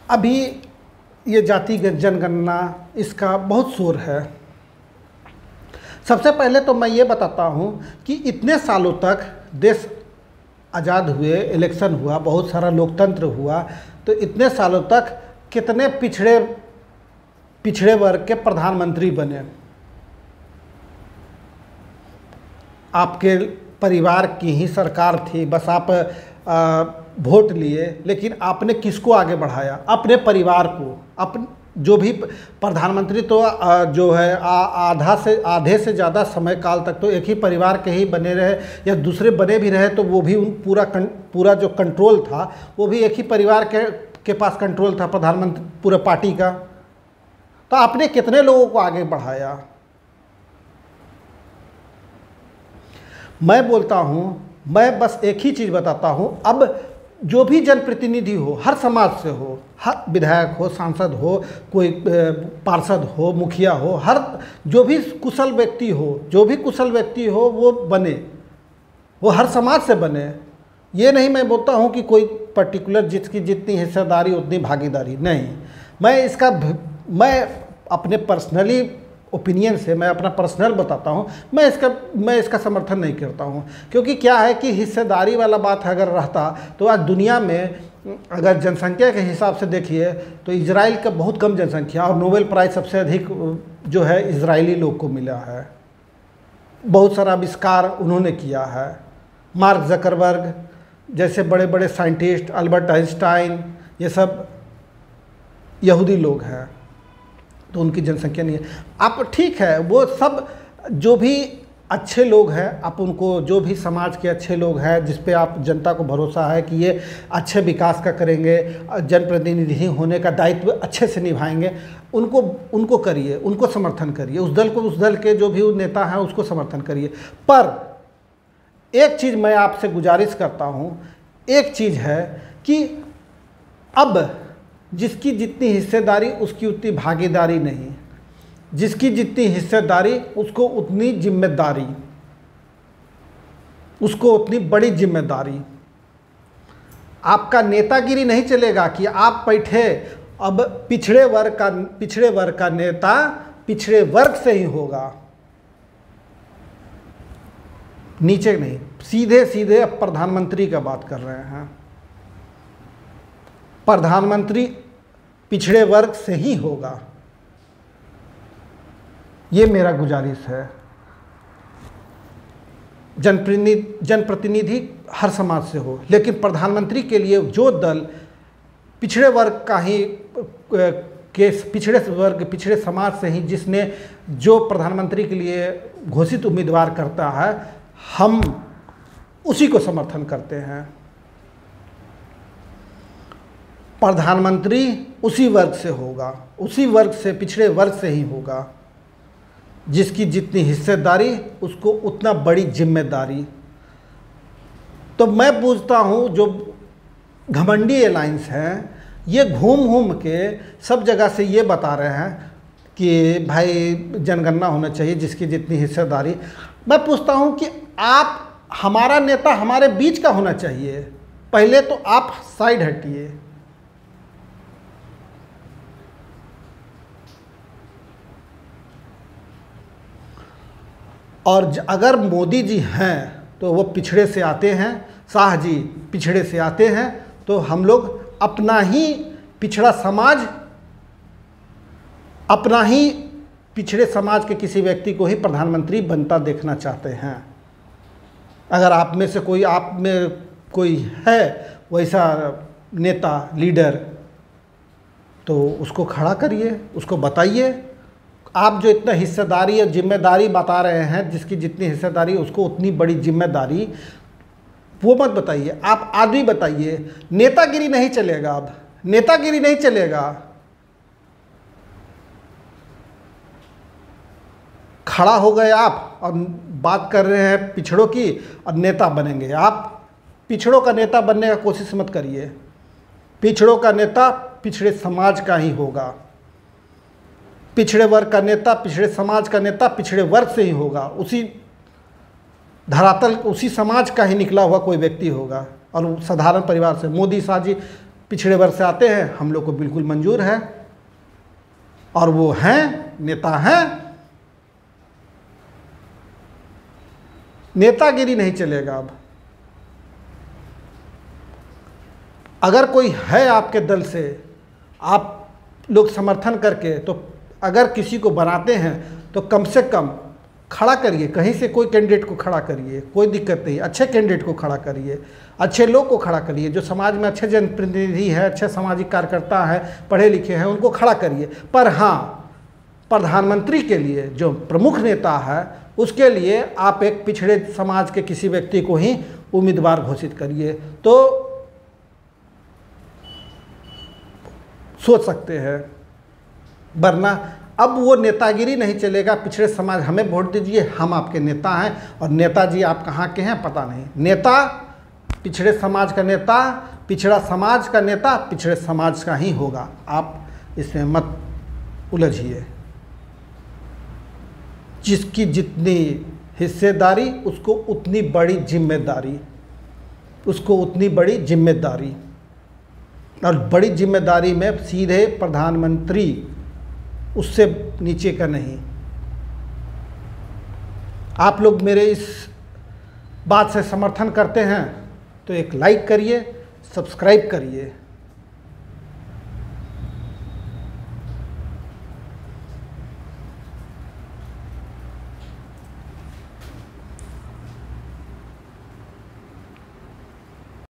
अभी ये जातिगत जनगणना इसका बहुत शोर है। सबसे पहले तो मैं ये बताता हूँ कि इतने सालों तक देश आज़ाद हुए, इलेक्शन हुआ, बहुत सारा लोकतंत्र हुआ, तो इतने सालों तक कितने पिछड़े वर्ग के प्रधानमंत्री बने। आपके परिवार की ही सरकार थी, बस आप वोट लिए, लेकिन आपने किसको आगे बढ़ाया? अपने परिवार को। जो भी प्रधानमंत्री तो जो है आधे से ज़्यादा समय काल तक तो एक ही परिवार के ही बने रहे, या दूसरे बने भी रहे तो वो भी पूरा जो कंट्रोल था वो भी एक ही परिवार के पास कंट्रोल था, प्रधानमंत्री पूरे पार्टी का। तो आपने कितने लोगों को आगे बढ़ाया? मैं बोलता हूँ, मैं बस एक ही चीज़ बताता हूँ, अब जो भी जनप्रतिनिधि हो, हर समाज से हो, हर विधायक हो, सांसद हो, कोई पार्षद हो, मुखिया हो, हर जो भी कुशल व्यक्ति हो वो बने, वो हर समाज से बने। ये नहीं मैं बोलता हूँ कि कोई पर्टिकुलर जिसकी जितनी हिस्सेदारी उतनी भागीदारी, नहीं। मैं अपने पर्सनली ओपिनियन से, मैं अपना पर्सनल बताता हूँ, मैं इसका समर्थन नहीं करता हूँ। क्योंकि क्या है कि हिस्सेदारी वाला बात अगर रहता तो आज दुनिया में अगर जनसंख्या के हिसाब से देखिए तो इजराइल का बहुत कम जनसंख्या, और नोबेल प्राइज़ सबसे अधिक जो है इजरायली लोग को मिला है। बहुत सारा आविष्कार उन्होंने किया है। मार्क जकरबर्ग जैसे बड़े बड़े साइंटिस्ट, अल्बर्ट आइंस्टाइन, ये सब यहूदी लोग हैं, तो उनकी जनसंख्या नहीं है। आप ठीक है, वो सब जो भी अच्छे लोग हैं, आप उनको, जो भी समाज के अच्छे लोग हैं जिस पे आप जनता को भरोसा है कि ये अच्छे विकास का करेंगे, जनप्रतिनिधि होने का दायित्व अच्छे से निभाएंगे, उनको करिए, उनको समर्थन करिए। उस दल के जो भी नेता हैं उसको समर्थन करिए। पर एक चीज़ मैं आपसे गुजारिश करता हूँ, एक चीज़ है कि अब जिसकी जितनी हिस्सेदारी उसकी उतनी भागीदारी नहीं, जिसकी जितनी हिस्सेदारी उसको उतनी जिम्मेदारी, उसको उतनी बड़ी जिम्मेदारी। आपका नेतागिरी नहीं चलेगा कि आप बैठे, अब पिछड़े वर्ग का नेता पिछड़े वर्ग से ही होगा, नीचे नहीं। सीधे अब प्रधानमंत्री का बात कर रहे हैं, प्रधानमंत्री पिछड़े वर्ग से ही होगा, ये मेरा गुजारिश है। जनप्रतिनिधि हर समाज से हो, लेकिन प्रधानमंत्री के लिए जो दल पिछड़े वर्ग का ही पिछड़े समाज से ही, जिसने जो प्रधानमंत्री के लिए घोषित उम्मीदवार करता है, हम उसी को समर्थन करते हैं। प्रधानमंत्री उसी वर्ग से होगा, उसी वर्ग से, पिछड़े वर्ग से ही होगा। जिसकी जितनी हिस्सेदारी उसको उतना बड़ी जिम्मेदारी। तो मैं पूछता हूँ, जो घमंडी अलायंस हैं, ये घूम के सब जगह से ये बता रहे हैं कि भाई जनगणना होना चाहिए, जिसकी जितनी हिस्सेदारी। मैं पूछता हूँ कि आप, हमारा नेता हमारे बीच का होना चाहिए। पहले तो आप साइड हटिए। और अगर मोदी जी हैं तो वो पिछड़े से आते हैं, शाह जी पिछड़े से आते हैं, तो हम लोग अपना ही पिछड़ा समाज, अपना ही पिछड़े समाज के किसी व्यक्ति को ही प्रधानमंत्री बनता देखना चाहते हैं। अगर आप में कोई है वैसा नेता, लीडर, तो उसको खड़ा करिए, उसको बताइए। आप जो इतना हिस्सेदारी और जिम्मेदारी बता रहे हैं, जिसकी जितनी हिस्सेदारी उसको उतनी बड़ी जिम्मेदारी, वो मत बताइए। आप आदमी बताइए। नेतागिरी नहीं चलेगा, अब नेतागिरी नहीं चलेगा। खड़ा हो गए आप और बात कर रहे हैं पिछड़ों की, और नेता बनेंगे। आप पिछड़ों का नेता बनने का कोशिश मत करिए। पिछड़ों का नेता पिछड़े समाज का ही होगा। पिछड़े वर्ग का नेता, पिछड़े समाज का नेता पिछड़े वर्ग से ही होगा। उसी धरातल, उसी समाज का ही निकला हुआ कोई व्यक्ति होगा, और साधारण परिवार से। मोदी शाह जी पिछड़े वर्ग से आते हैं, हम लोग को बिल्कुल मंजूर है, और वो हैं, नेता हैं। नेतागिरी नहीं चलेगा। अब अगर कोई है आपके दल से, आप लोग समर्थन करके, तो अगर किसी को बनाते हैं तो कम से कम खड़ा करिए, कहीं से कोई कैंडिडेट को खड़ा करिए, कोई दिक्कत नहीं, अच्छे कैंडिडेट को खड़ा करिए, अच्छे लोग को खड़ा करिए, जो समाज में अच्छे जनप्रतिनिधि है, अच्छे सामाजिक कार्यकर्ता हैं, पढ़े लिखे हैं, उनको खड़ा करिए। पर हाँ, प्रधानमंत्री के लिए जो प्रमुख नेता है, उसके लिए आप एक पिछड़े समाज के किसी व्यक्ति को ही उम्मीदवार घोषित करिए, तो सोच सकते हैं। वरना अब वो नेतागिरी नहीं चलेगा। पिछड़े समाज, हमें वोट दीजिए, हम आपके नेता हैं, और नेताजी आप कहाँ के हैं पता नहीं। नेता पिछड़े समाज का नेता, पिछड़ा समाज का नेता पिछड़े समाज का ही होगा। आप इसमें मत उलझिए। जिसकी जितनी हिस्सेदारी, उसको उतनी बड़ी जिम्मेदारी, उसको उतनी बड़ी जिम्मेदारी। और बड़ी जिम्मेदारी में सीधे प्रधानमंत्री, उससे नीचे का नहीं। आप लोग मेरे इस बात से समर्थन करते हैं तो एक लाइक करिए, सब्सक्राइब करिए।